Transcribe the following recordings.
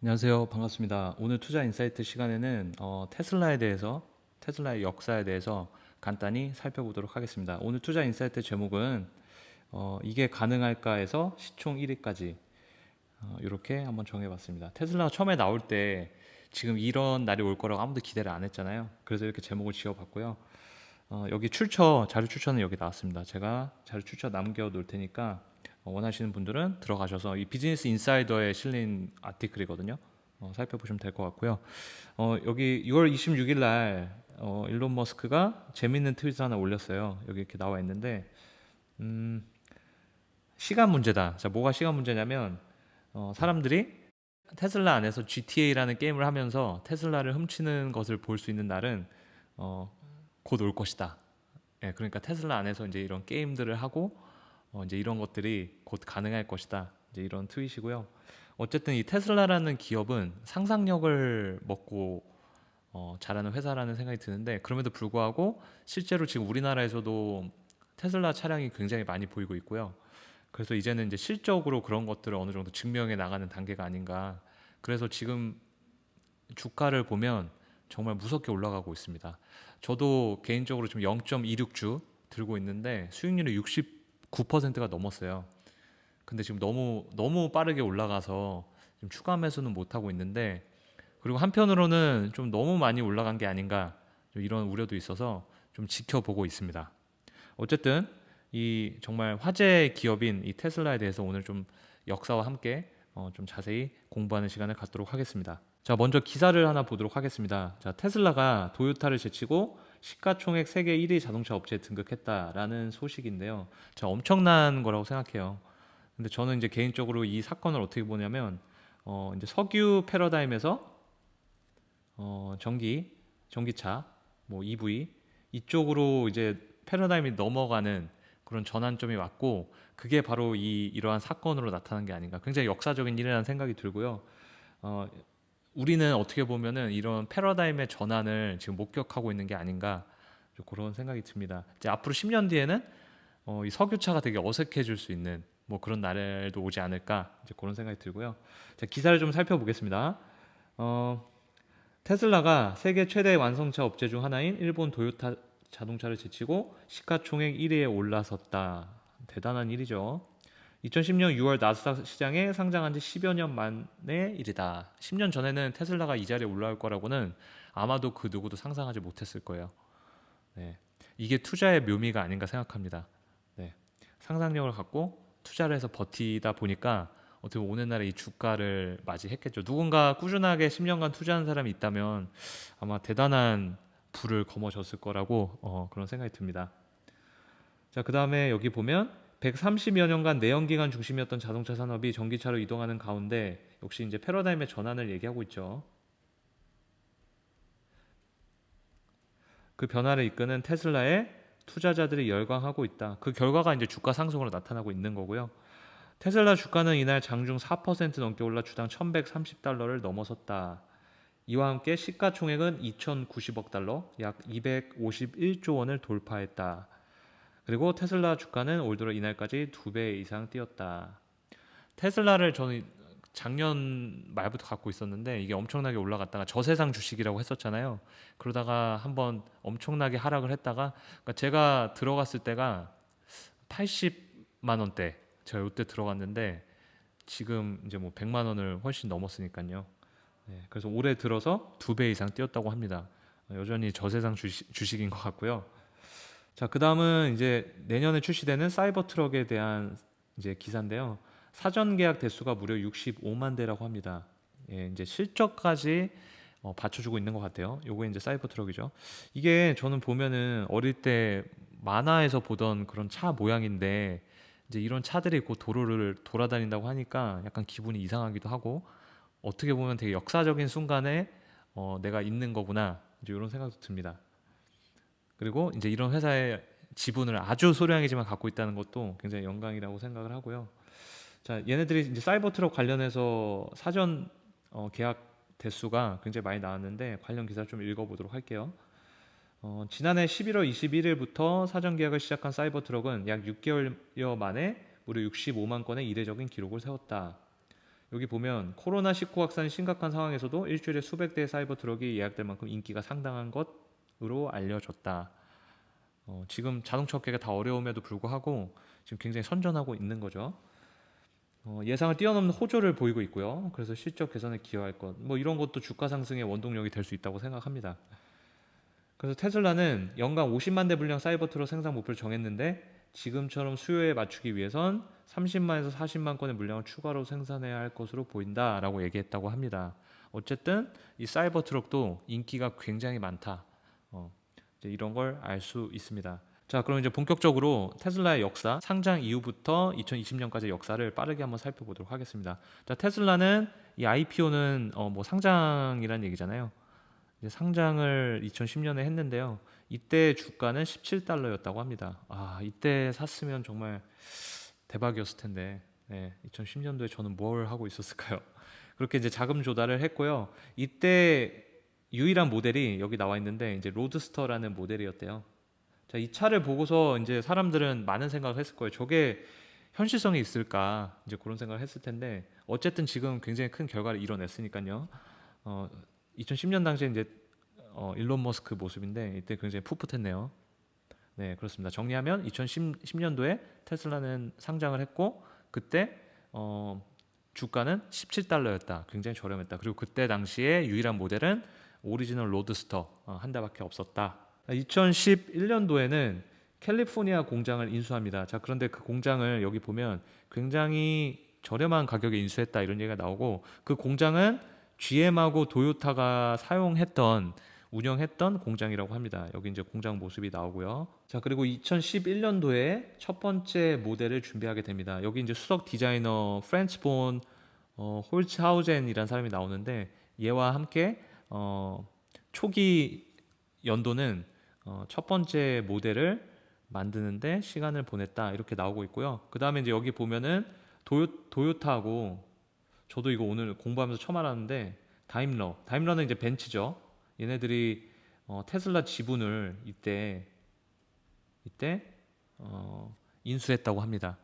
안녕하세요. 반갑습니다. 오늘 투자 인사이트 시간에는 테슬라에 대해서, 테슬라의 역사에 대해서 간단히 살펴보도록 하겠습니다. 오늘 투자 인사이트 제목은 이게 가능할까에서 시총 1위까지 이렇게 한번 정해봤습니다. 테슬라가 처음에 나올 때 지금 이런 날이 올 거라고 아무도 기대를 안 했잖아요. 그래서 이렇게 제목을 지어봤고요. 여기 자료 출처는 여기 나왔습니다. 제가 자료 출처 남겨 놓을 테니까 원하시는 분들은 들어가셔서 이 비즈니스 인사이더에 실린 아티클이거든요. 살펴보시면 될 것 같고요. 여기 6월 26일 날 일론 머스크가 재밌는 트윗을 하나 올렸어요. 여기 이렇게 나와 있는데 시간 문제다. 자, 뭐가 시간 문제냐면 사람들이 테슬라 안에서 GTA라는 게임을 하면서 테슬라를 훔치는 것을 볼 수 있는 날은 곧 올 것이다. 예, 그러니까 테슬라 안에서 이제 이런 게임들을 하고 이제 이런 것들이 곧 가능할 것이다. 이제 이런 트윗이고요. 어쨌든 이 테슬라라는 기업은 상상력을 먹고 잘하는 회사라는 생각이 드는데 그럼에도 불구하고 실제로 지금 우리나라에서도 테슬라 차량이 굉장히 많이 보이고 있고요. 그래서 이제는 이제 실적으로 그런 것들을 어느 정도 증명해 나가는 단계가 아닌가. 그래서 지금 주가를 보면 정말 무섭게 올라가고 있습니다. 저도 개인적으로 지금 0.26주 들고 있는데 수익률이 69%가 넘었어요. 근데 지금 너무 빠르게 올라가서 지금 추가 매수는 못 하고 있는데 그리고 한편으로는 좀 너무 많이 올라간 게 아닌가 좀 이런 우려도 있어서 좀 지켜보고 있습니다. 어쨌든 이 정말 화제 기업인 이 테슬라에 대해서 오늘 좀 역사와 함께 좀 자세히 공부하는 시간을 갖도록 하겠습니다. 자, 먼저 기사를 하나 보도록 하겠습니다. 자, 테슬라가 도요타를 제치고 시가총액 세계 1위 자동차 업체에 등극했다라는 소식인데요. 자, 엄청난 거라고 생각해요. 근데 저는 이제 개인적으로 이 사건을 어떻게 보냐면 이제 석유 패러다임에서 전기차, 뭐 EV 이쪽으로 이제 패러다임이 넘어가는 그런 전환점이 왔고 그게 바로 이러한 사건으로 나타난 게 아닌가. 굉장히 역사적인 일이라는 생각이 들고요. 어, 우리는 어떻게 보면은 이런 패러다임의 전환을 지금 목격하고 있는 게 아닌가 그런 생각이 듭니다. 이제 앞으로 10년 뒤에는 이 석유차가 되게 어색해질 수 있는 뭐 그런 날도 오지 않을까 이제 그런 생각이 들고요. 자, 기사를 좀 살펴보겠습니다. 어, 테슬라가 세계 최대 완성차 업체 중 하나인 일본 도요타 자동차를 제치고 시가총액 1위에 올라섰다. 대단한 일이죠. 2010년 6월 나스닥 시장에 상장한 지 10여 년 만의 일이다. 10년 전에는 테슬라가 이 자리에 올라올 거라고는 아마도 그 누구도 상상하지 못했을 거예요. 네. 이게 투자의 묘미가 아닌가 생각합니다. 네. 상상력을 갖고 투자를 해서 버티다 보니까 어떻게 보면 오늘날의 이 주가를 맞이했겠죠. 누군가 꾸준하게 10년간 투자한 사람이 있다면 아마 대단한 부를 거머쥐었을 거라고 그런 생각이 듭니다. 자, 그 다음에 여기 보면 130여 년간 내연기관 중심이었던 자동차 산업이 전기차로 이동하는 가운데 역시 이제 패러다임의 전환을 얘기하고 있죠. 그 변화를 이끄는 테슬라에 투자자들이 열광하고 있다. 그 결과가 이제 주가 상승으로 나타나고 있는 거고요. 테슬라 주가는 이날 장중 4% 넘게 올라 주당 1130달러를 넘어섰다. 이와 함께 시가총액은 2090억 달러, 약 251조 원을 돌파했다. 그리고 테슬라 주가는 올 들어 이날까지 2배 이상 뛰었다. 테슬라를 저는 작년 말부터 갖고 있었는데 이게 엄청나게 올라갔다가 저세상 주식이라고 했었잖아요. 그러다가 한번 엄청나게 하락을 했다가 그러니까 제가 들어갔을 때가 80만 원대 제가 이때 들어갔는데 지금 이제 뭐 100만 원을 훨씬 넘었으니까요. 네, 그래서 올해 들어서 2배 이상 뛰었다고 합니다. 여전히 저세상 주식인 것 같고요. 자, 그 다음은 이제 내년에 출시되는 사이버 트럭에 대한 이제 기사인데요. 사전 계약 대수가 무려 65만 대라고 합니다. 예, 이제 실적까지 받쳐주고 있는 것 같아요. 요거 이제 사이버 트럭이죠. 이게 저는 보면은 어릴 때 만화에서 보던 그런 차 모양인데 이제 이런 차들이 곧 도로를 돌아다닌다고 하니까 약간 기분이 이상하기도 하고 어떻게 보면 되게 역사적인 순간에 내가 있는 거구나 이제 이런 생각도 듭니다. 그리고 이제 이런 회사의 지분을 아주 소량이지만 갖고 있다는 것도 굉장히 영광이라고 생각을 하고요. 자, 얘네들이 이제 사이버 트럭 관련해서 사전 계약 대수가 굉장히 많이 나왔는데 관련 기사를 좀 읽어보도록 할게요. 지난해 11월 21일부터 사전 계약을 시작한 사이버 트럭은 약 6개월여 만에 무려 65만 건의 이례적인 기록을 세웠다. 여기 보면 코로나19 확산이 심각한 상황에서도 일주일에 수백 대의 사이버 트럭이 예약될 만큼 인기가 상당한 것으로 알려졌다. 지금 자동차 업계가 다 어려움에도 불구하고 지금 굉장히 선전하고 있는 거죠. 예상을 뛰어넘는 호조를 보이고 있고요. 그래서 실적 개선에 기여할 것, 뭐 이런 것도 주가 상승의 원동력이 될 수 있다고 생각합니다. 그래서 테슬라는 연간 50만 대 분량 사이버 트럭 생산 목표를 정했는데 지금처럼 수요에 맞추기 위해선 30만에서 40만 건의 물량을 추가로 생산해야 할 것으로 보인다라고 얘기했다고 합니다. 어쨌든 이 사이버 트럭도 인기가 굉장히 많다. 이제 이런 걸 알 수 있습니다. 자, 그럼 이제 본격적으로 테슬라의 역사, 상장 이후부터 2020년까지 역사를 빠르게 한번 살펴보도록 하겠습니다. 자, 테슬라는 이 IPO는 뭐 상장이란 얘기잖아요. 이제 상장을 2010년에 했는데요. 이때 주가는 17달러였다고 합니다. 이때 샀으면 정말 대박이었을 텐데. 네, 2010년도에 저는 뭘 하고 있었을까요? 그렇게 이제 자금 조달을 했고요. 이때 유일한 모델이 여기 나와 있는데 이제 로드스터라는 모델이었대요. 자, 이 차를 보고서 이제 사람들은 많은 생각을 했을 거예요. 저게 현실성이 있을까? 이제 그런 생각을 했을 텐데 어쨌든 지금 굉장히 큰 결과를 이뤄냈으니까요. 2010년 당시에 이제 일론 머스크 모습인데 이때 굉장히 풋풋했네요. 네, 그렇습니다. 정리하면 2010년도에 테슬라는 상장을 했고 그때 주가는 17달러였다. 굉장히 저렴했다. 그리고 그때 당시에 유일한 모델은 오리지널 로드스터 한 대밖에 없었다. 2011년도에는 캘리포니아 공장을 인수합니다. 자, 그런데 그 공장을 여기 보면 굉장히 저렴한 가격에 인수했다 이런 얘기가 나오고 그 공장은 GM하고 도요타가 운영했던 공장이라고 합니다. 여기 이제 공장 모습이 나오고요. 자, 그리고 2011년도에 첫 번째 모델을 준비하게 됩니다. 여기 이제 수석 디자이너 프렌츠 본 홀츠하우젠이라는 사람이 나오는데 얘와 함께 초기 연도는 첫 번째 모델을 만드는데 시간을 보냈다 이렇게 나오고 있고요. 그 다음에 이제 여기 보면은 도요타하고 저도 이거 오늘 공부하면서 처음 알았는데 다임러는 이제 벤츠죠. 얘네들이 테슬라 지분을 이때 인수했다고 합니다.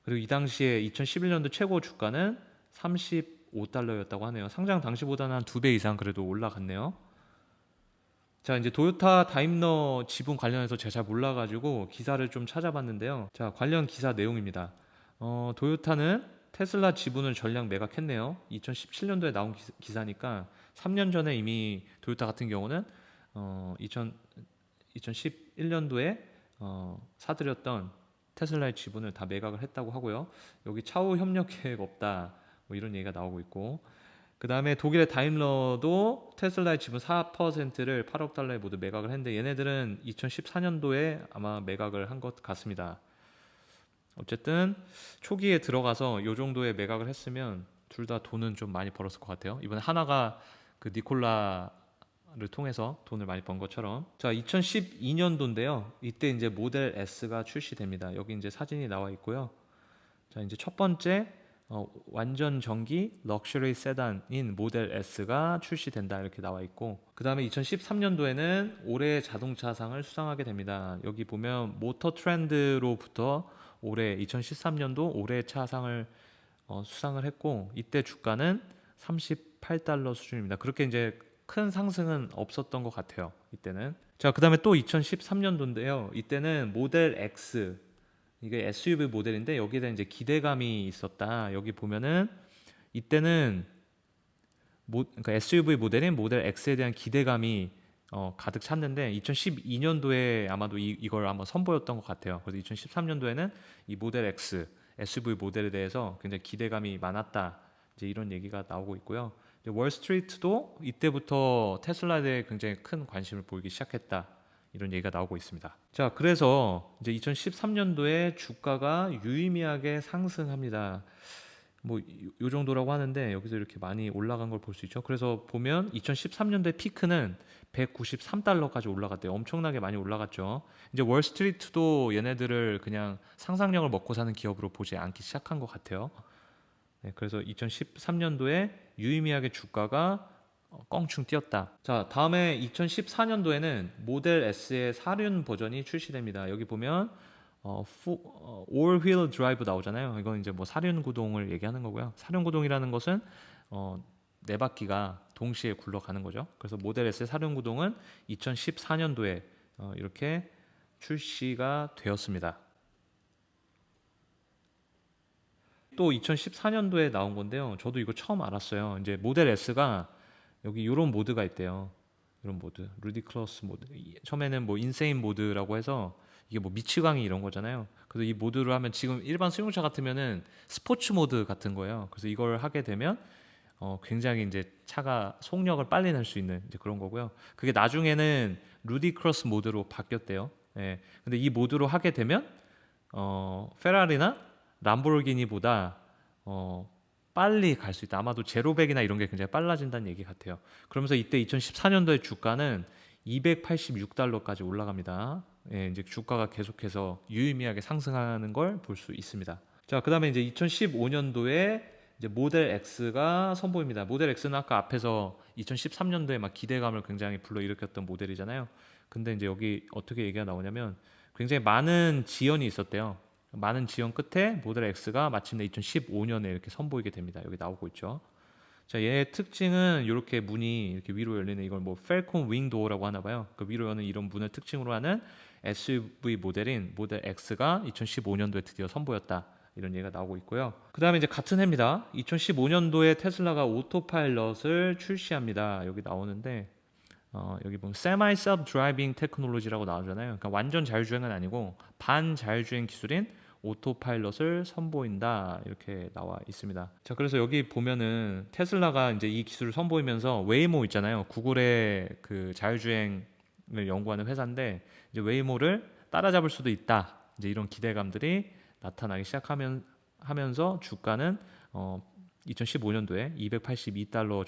그리고 이 당시에 2011년도 최고 주가는 35달러였다고 하네요. 상장 당시보다는 한 2배 이상 그래도 올라갔네요. 자, 이제 도요타 다임러 지분 관련해서 제가 잘 몰라가지고 기사를 좀 찾아봤는데요. 자, 관련 기사 내용입니다. 도요타는 테슬라 지분을 전량 매각했네요. 2017년도에 나온 기사니까 3년 전에 이미 도요타 같은 경우는 2011년도에 사들였던 테슬라의 지분을 다 매각을 했다고 하고요. 여기 차후 협력 계획 없다 뭐 이런 얘기가 나오고 있고 그 다음에 독일의 다임러도 테슬라의 지분 4%를 8억 달러에 모두 매각을 했는데 얘네들은 2014년도에 아마 매각을 한 것 같습니다. 어쨌든 초기에 들어가서 이 정도의 매각을 했으면 둘 다 돈은 좀 많이 벌었을 것 같아요. 이번에 하나가 그 니콜라를 통해서 돈을 많이 번 것처럼. 자, 2012년도인데요. 이때 이제 모델 S가 출시됩니다. 여기 이제 사진이 나와 있고요. 자, 이제 첫 번째 완전 전기 럭셔리 세단인 모델 S가 출시된다 이렇게 나와 있고 그 다음에 2013년도에는 올해 자동차상을 수상하게 됩니다. 여기 보면 모터 트렌드로부터 올해 2013년도 올해 차상을 수상을 했고 이때 주가는 38달러 수준입니다. 그렇게 이제 큰 상승은 없었던 것 같아요. 이때는. 자, 그 다음에 또 2013년도인데요. 이때는 모델 X 이게 SUV 모델인데 여기에 대한 이제 기대감이 있었다. 여기 보면은 이때는 그러니까 SUV 모델인 모델 X에 대한 기대감이 가득 찼는데 2012년도에 아마도 이걸 한번 선보였던 것 같아요. 그래서 2013년도에는 이 모델 X SUV 모델에 대해서 굉장히 기대감이 많았다. 이제 이런 얘기가 나오고 있고요. 월스트리트도 이때부터 테슬라에 대해 굉장히 큰 관심을 보이기 시작했다. 이런 얘기가 나오고 있습니다. 자, 그래서 이제 2013년도에 주가가 유의미하게 상승합니다. 뭐 요 정도라고 하는데 여기서 이렇게 많이 올라간 걸 볼 수 있죠. 그래서 보면 2013년도에 피크는 193달러까지 올라갔대요. 엄청나게 많이 올라갔죠. 이제 월스트리트도 얘네들을 그냥 상상력을 먹고 사는 기업으로 보지 않기 시작한 것 같아요. 네, 그래서 2013년도에 유의미하게 주가가 껑충 뛰었다. 자, 다음에 2014년도에는 모델 S의 사륜 버전이 출시됩니다. 여기 보면 all wheel drive 나오잖아요. 이건 이제 뭐 사륜구동을 얘기하는 거고요. 사륜구동이라는 것은 네 바퀴가 동시에 굴러가는 거죠. 그래서 모델 S의 사륜구동은 2014년도에 이렇게 출시가 되었습니다. 또 2014년도에 나온 건데요. 저도 이거 처음 알았어요. 이제 모델 S가 여기 이런 모드가 있대요. 이런 모드, 루디클러스 모드. 처음에는 뭐 인세인 모드라고 해서 이게 뭐 미치광이 이런 거잖아요. 그래서 이 모드를 하면 지금 일반 승용차 같으면은 스포츠 모드 같은 거예요. 그래서 이걸 하게 되면 굉장히 이제 차가 속력을 빨리 낼 수 있는 이제 그런 거고요. 그게 나중에는 루디크로스 모드로 바뀌었대요. 예. 근데 이 모드로 하게 되면 페라리나 람보르기니보다 빨리 갈 수 있다. 아마도 제로백이나 이런 게 굉장히 빨라진다는 얘기 같아요. 그러면서 이때 2014년도에 주가는 286달러까지 올라갑니다. 예, 이제 주가가 계속해서 유의미하게 상승하는 걸 볼 수 있습니다. 자, 그다음에 이제 2015년도에 이제 모델 X가 선보입니다. 모델 X는 아까 앞에서 2013년도에 막 기대감을 굉장히 불러일으켰던 모델이잖아요. 근데 이제 여기 어떻게 얘기가 나오냐면 굉장히 많은 지연이 있었대요. 많은 지연 끝에 모델 X가 마침내 2015년에 이렇게 선보이게 됩니다. 여기 나오고 있죠. 자, 얘의 특징은 이렇게 문이 이렇게 위로 열리는 이걸 뭐 펠콘 윙 도어라고 하나 봐요. 그 위로 여는 이런 문을 특징으로 하는 SUV 모델인 모델 X가 2015년도에 드디어 선보였다. 이런 얘기가 나오고 있고요. 그 다음에 이제 같은 해입니다. 2015년도에 테슬라가 오토파일럿을 출시합니다. 여기 나오는데 여기 보면 세마이 섭 드라이빙 테크놀로지라고 나오잖아요. 그러니까 완전 자율주행은 아니고 반자율주행 기술인 오토파일럿을 선보인다 이렇게 나와 있습니다. 자, 그래서 여기 보면은 테슬라가 이제 이 기술을 선보이면서 웨이모 있잖아요. 구글의 그 자율주행을 연구하는 회사인데 이제 웨이모를 따라잡을 수도 있다. 이제 이런 기대감들이 나타나기 시작하면서 주가는 2015년도에 282달러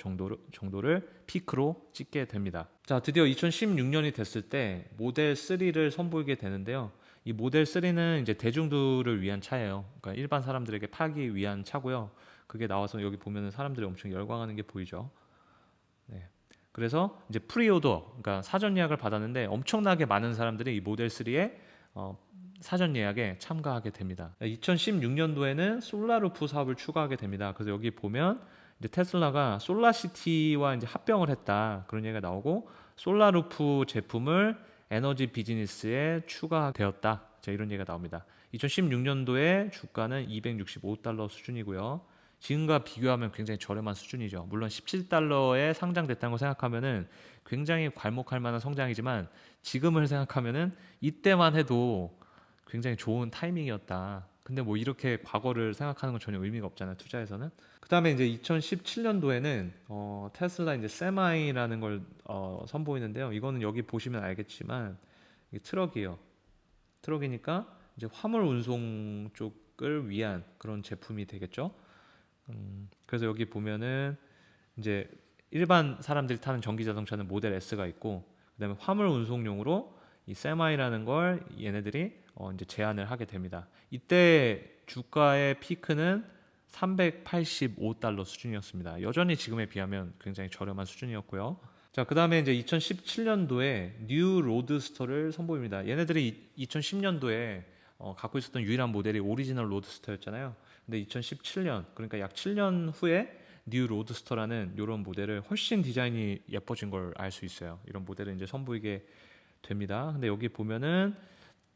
정도를 피크로 찍게 됩니다. 자, 드디어 2016년이 됐을 때 모델 3를 선보이게 되는데요. 이 모델 3는 이제 대중들을 위한 차예요. 그러니까 일반 사람들에게 팔기 위한 차고요. 그게 나와서 여기 보면은 사람들이 엄청 열광하는 게 보이죠. 네. 그래서 이제 프리오더, 그러니까 사전 예약을 받았는데 엄청나게 많은 사람들이 이 모델 3에 사전 예약에 참가하게 됩니다. 2016년도에는 솔라루프 사업을 추가하게 됩니다. 그래서 여기 보면 이제 테슬라가 솔라시티와 이제 합병을 했다 그런 얘기가 나오고 솔라루프 제품을 에너지 비즈니스에 추가되었다. 자, 이런 얘기가 나옵니다. 2016년도에 주가는 265달러 수준이고요. 지금과 비교하면 굉장히 저렴한 수준이죠. 물론 17달러에 상장됐다는 거 생각하면은 굉장히 괄목할 만한 성장이지만 지금을 생각하면은 이때만 해도 굉장히 좋은 타이밍이었다. 근데 뭐 이렇게 과거를 생각하는 건 전혀 의미가 없잖아요. 투자에서는. 그다음에 이제 2017년도에는 테슬라 이제 세마이라는 걸 선보이는데요. 이거는 여기 보시면 알겠지만 이게 트럭이에요. 트럭이니까 이제 화물 운송 쪽을 위한 그런 제품이 되겠죠. 그래서 여기 보면은 이제 일반 사람들이 타는 전기 자동차는 모델 S가 있고 그다음에 화물 운송용으로 이 세마이라는 걸 얘네들이 이제 제안을 하게 됩니다. 이때 주가의 피크는 385달러 수준이었습니다. 여전히 지금에 비하면 굉장히 저렴한 수준이었고요. 자, 그다음에 이제 2017년도에 뉴 로드스터를 선보입니다. 얘네들이 2010년도에 갖고 있었던 유일한 모델이 오리지널 로드스터였잖아요. 근데 2017년, 그러니까 약 7년 후에 뉴 로드스터라는 이런 모델을 훨씬 디자인이 예뻐진 걸 알 수 있어요. 이런 모델을 이제 선보이게 됩니다. 근데 여기 보면은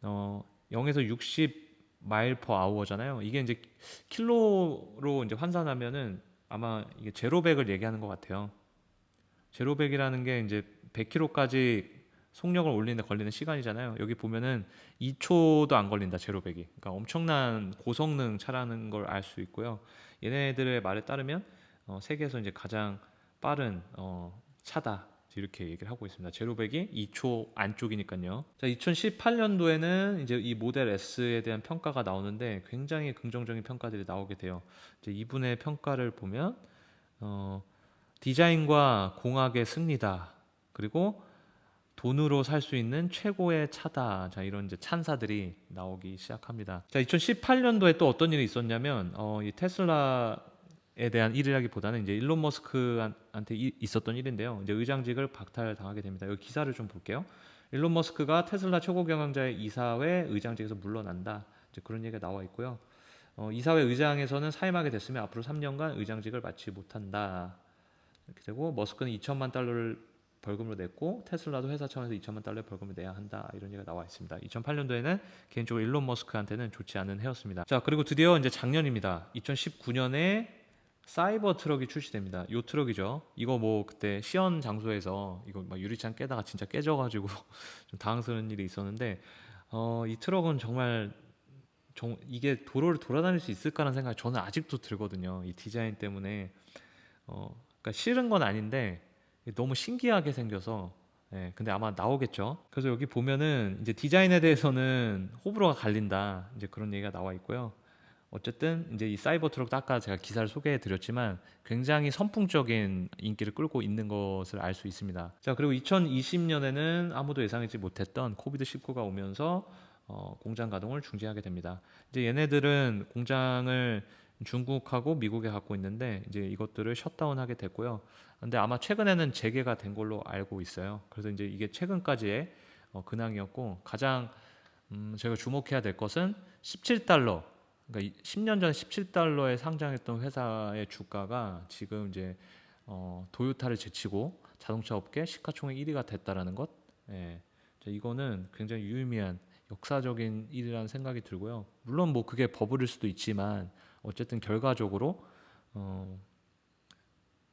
0에서 60 마일 퍼 아워잖아요. 이게 이제 킬로로 이제 환산하면은 아마 이게 제로백을 얘기하는 것 같아요. 제로백이라는 게 이제 100km까지 속력을 올리는데 걸리는 시간이잖아요. 여기 보면은 2초도 안 걸린다, 제로백이. 그러니까 엄청난 고성능 차라는 걸 알 수 있고요. 얘네들의 말에 따르면 세계에서 이제 가장 빠른 차다. 이렇게 얘기를 하고 있습니다. 제로백이 2초 안쪽이니까요. 자, 2018년도에는 이제 이 모델 S에 대한 평가가 나오는데 굉장히 긍정적인 평가들이 나오게 돼요. 이제 이분의 평가를 보면 디자인과 공학의 승리다. 그리고 돈으로 살 수 있는 최고의 차다. 자, 이런 이제 찬사들이 나오기 시작합니다. 자, 2018년도에 또 어떤 일이 있었냐면 이 테슬라에 대한 일이라기보다는 이제 일론 머스크한테 있었던 일인데요. 이제 의장직을 박탈당하게 됩니다. 여기 기사를 좀 볼게요. 일론 머스크가 테슬라 최고 경영자의 이사회 의장직에서 물러난다. 이제 그런 얘기가 나와 있고요. 이사회 의장에서는 사임하게 됐으며 앞으로 3년간 의장직을 맡지 못한다. 이렇게 되고 머스크는 2천만 달러를 벌금으로 냈고 테슬라도 회사 차원에서 2천만 달러의 벌금을 내야 한다. 이런 얘기가 나와 있습니다. 2008년도에는 개인적으로 일론 머스크한테는 좋지 않은 해였습니다. 자, 그리고 드디어 이제 작년입니다. 2019년에 사이버 트럭이 출시됩니다. 요 트럭이죠. 이거 뭐 그때 시연 장소에서 이거 막 유리창 깨다가 진짜 깨져가지고 좀 당황스러운 일이 있었는데 이 트럭은 정말 이게 도로를 돌아다닐 수 있을까라는 생각이 저는 아직도 들거든요. 이 디자인 때문에 그러니까 싫은 건 아닌데 너무 신기하게 생겨서 근데 아마 나오겠죠. 그래서 여기 보면은 이제 디자인에 대해서는 호불호가 갈린다. 이제 그런 얘기가 나와 있고요. 어쨌든 이제 이 사이버 트럭도 아까 제가 기사를 소개해 드렸지만 굉장히 선풍적인 인기를 끌고 있는 것을 알 수 있습니다. 자, 그리고 2020년에는 아무도 예상하지 못했던 코비드-19가 오면서 공장 가동을 중지하게 됩니다. 이제 얘네들은 공장을 중국하고 미국에 갖고 있는데 이제 이것들을 셧다운하게 됐고요. 근데 아마 최근에는 재개가 된 걸로 알고 있어요. 그래서 이제 이게 최근까지의 근황이었고 가장 제가 주목해야 될 것은 17달러. 그러니까 10년 전에 17달러에 상장했던 회사의 주가가 지금 이제 도요타를 제치고 자동차 업계 시가총액 1위가 됐다라는 것. 이거는 굉장히 유의미한 역사적인 일이라는 생각이 들고요. 물론 뭐 그게 버블일 수도 있지만 어쨌든 결과적으로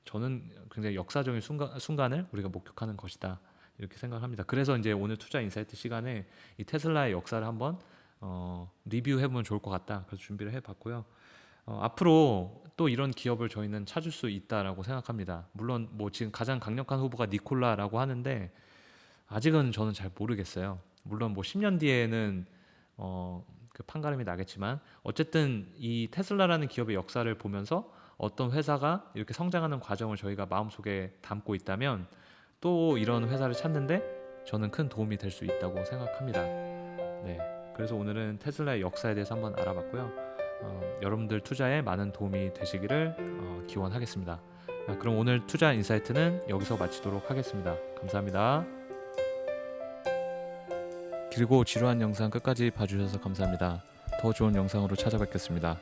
저는 굉장히 역사적인 순간을 우리가 목격하는 것이다 이렇게 생각합니다. 그래서 이제 오늘 투자 인사이트 시간에 이 테슬라의 역사를 한번 리뷰해보면 좋을 것 같다. 그래서 준비를 해봤고요. 앞으로 또 이런 기업을 저희는 찾을 수 있다라고 생각합니다. 물론 뭐 지금 가장 강력한 후보가 니콜라라고 하는데 아직은 저는 잘 모르겠어요. 물론 뭐 10년 뒤에는 그 판가름이 나겠지만 어쨌든 이 테슬라라는 기업의 역사를 보면서 어떤 회사가 이렇게 성장하는 과정을 저희가 마음속에 담고 있다면 또 이런 회사를 찾는데 저는 큰 도움이 될 수 있다고 생각합니다. 네, 그래서 오늘은 테슬라의 역사에 대해서 한번 알아봤고요. 여러분들 투자에 많은 도움이 되시기를 기원하겠습니다. 그럼 오늘 투자 인사이트는 여기서 마치도록 하겠습니다. 감사합니다. 길고 지루한 영상 끝까지 봐주셔서 감사합니다. 더 좋은 영상으로 찾아뵙겠습니다.